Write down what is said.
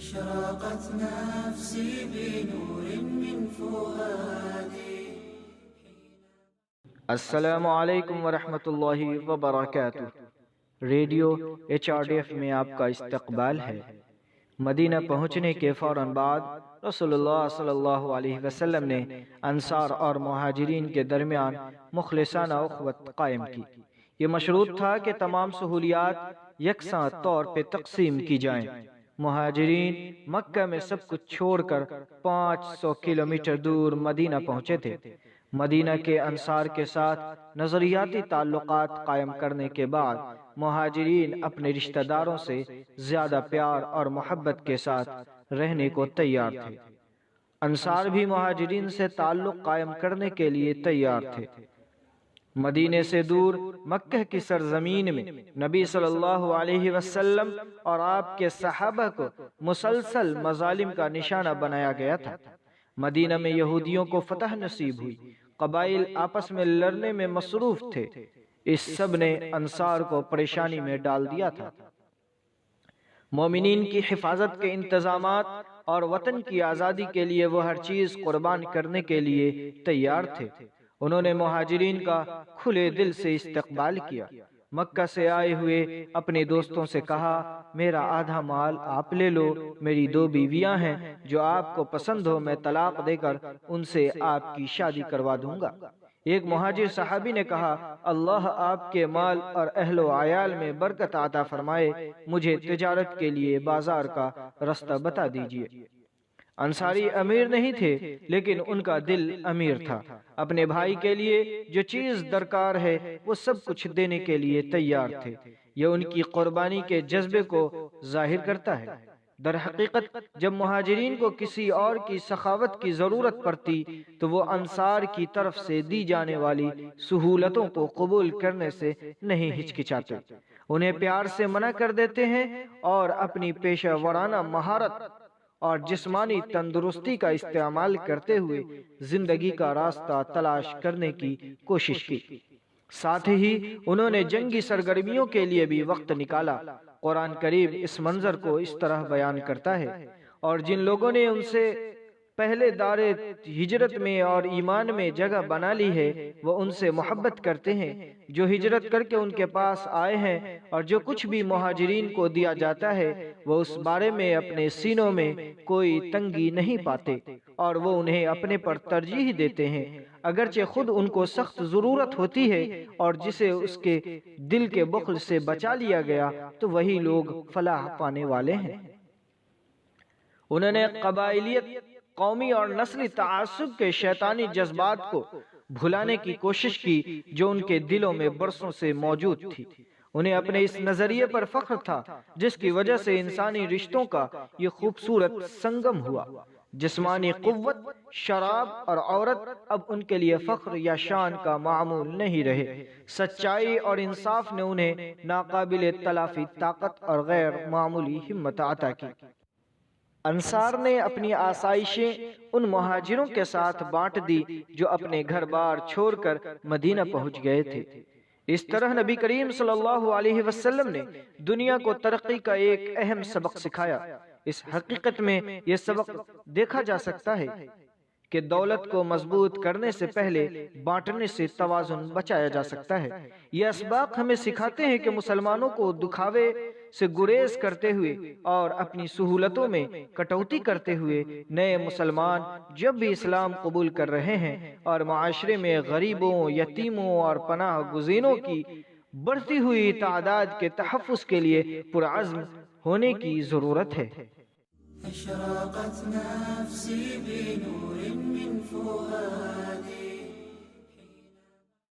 أشرقت نفسي بنور من فؤادي. السلام علیکم ورحمۃ اللہ وبرکاتہ۔ ریڈیو HRDF میں آپ کا استقبال ہے۔ مدینہ پہنچنے کے فوراً بعد رسول اللہ صلی اللہ علیہ وسلم نے انصار اور مہاجرین کے درمیان مخلصانہ اخوت قائم کی۔ یہ مشروط تھا کہ تمام سہولیات یکساں طور پہ تقسیم کی جائیں۔ مہاجرین مکہ میں سب کچھ چھوڑ کر 500 کلومیٹر دور مدینہ پہنچے تھے۔ مدینہ کے انصار کے ساتھ نظریاتی تعلقات قائم کرنے کے بعد مہاجرین اپنے رشتہ داروں سے زیادہ پیار اور محبت کے ساتھ رہنے کو تیار تھے۔ انصار بھی مہاجرین سے تعلق قائم کرنے کے لیے تیار تھے۔ مدینے سے دور مکہ کی سرزمین میں نبی صلی اللہ علیہ وسلم اور آپ کے صحابہ کو مسلسل مظالم کا نشانہ بنایا گیا تھا۔ مدینہ میں یہودیوں کو فتح نصیب ہوئی، قبائل آپس میں لڑنے میں مصروف تھے۔ اس سب نے انصار کو پریشانی میں ڈال دیا تھا۔ مومنین کی حفاظت کے انتظامات اور وطن کی آزادی کے لیے وہ ہر چیز قربان کرنے کے لیے تیار تھے۔ انہوں نے مہاجرین کا کھلے دل سے استقبال کیا۔ مکہ سے آئے ہوئے اپنے دوستوں سے کہا، میرا آدھا مال آپ لے لو، میری 2 بیویاں ہیں جو آپ کو پسند ہو، میں طلاق دے کر ان سے آپ کی شادی کروا دوں گا۔ ایک مہاجر صحابی نے کہا، اللہ آپ کے مال اور اہل و عیال میں برکت عطا فرمائے، مجھے تجارت کے لیے بازار کا رستہ بتا دیجیے۔ انصاری امیر نہیں تھے لیکن ان کا دل امیر تھا۔ اپنے بھائی کے لیے جو چیز درکار ہے وہ سب کچھ دینے کے لیے تیار تھے۔ یہ ان کی قربانی کے جذبے کو ظاہر کرتا ہے۔ در حقیقت جب مہاجرین کو کسی اور کی سخاوت کی ضرورت پڑتی تو وہ انصار کی طرف سے دی جانے والی سہولتوں کو قبول کرنے سے نہیں ہچکچاتے، انہیں پیار سے منع کر دیتے ہیں اور اپنی پیشہ ورانہ مہارت اور جسمانی تندرستی کا استعمال کرتے ہوئے زندگی کا راستہ تلاش کرنے کی کوشش کی۔ ساتھ ہی انہوں نے جنگی سرگرمیوں کے لیے بھی وقت نکالا۔ قرآن کریم اس منظر کو اس طرح بیان کرتا ہے، اور جن لوگوں نے ان سے پہلے دار ہجرت میں اور ایمان میں جگہ بنا لی ہے وہ ان سے محبت کرتے ہیں جو ہجرت کر کے ان کے پاس آئے ہیں، اور جو کچھ بھی مہاجرین کو دیا جاتا ہے وہ اس بارے میں اپنے سینوں میں کوئی تنگی نہیں پاتے، اور وہ انہیں اپنے پر ترجیح دیتے ہیں اگرچہ خود ان کو سخت ضرورت ہوتی ہے، اور جسے اس کے دل کے بخل سے بچا لیا گیا تو وہی لوگ فلاح پانے والے ہیں۔ انہوں نے قبائلیت، قومی اور نسلی تعصب کے شیطانی جذبات کو بھلانے کی کوشش کی جو ان کے دلوں میں برسوں سے موجود تھی۔ انہیں اپنے اس نظریے پر فخر تھا جس کی وجہ سے انسانی رشتوں کا یہ خوبصورت سنگم ہوا۔ جسمانی قوت، شراب اور عورت اب ان کے لیے فخر یا شان کا معمول نہیں رہے۔ سچائی اور انصاف نے انہیں ناقابل تلافی طاقت اور غیر معمولی ہمت عطا کی۔ انصار نے اپنی آسائشیں ان مہاجروں کے ساتھ بانٹ دی جو اپنے گھر بار چھوڑ کر مدینہ پہنچ گئے تھے۔ اس طرح نبی کریم صلی اللہ علیہ وسلم نے دنیا کو ترقی کا ایک اہم سبق سکھایا۔ اس حقیقت میں یہ سبق دیکھا جا سکتا ہے کہ دولت کو مضبوط کرنے سے پہلے بانٹنے سے توازن بچایا جا سکتا ہے۔ یہ اسباق ہمیں سکھاتے ہیں کہ مسلمانوں کو دکھاوے سے گریز کرتے ہوئے اور اپنی سہولتوں میں کٹوتی کرتے ہوئے نئے مسلمان جب بھی اسلام قبول کر رہے ہیں اور معاشرے میں غریبوں، یتیموں اور پناہ گزینوں کی بڑھتی ہوئی تعداد کے تحفظ کے لیے پرعزم ہونے کی ضرورت ہے۔ أشرقت نفسي بنور من فؤادي.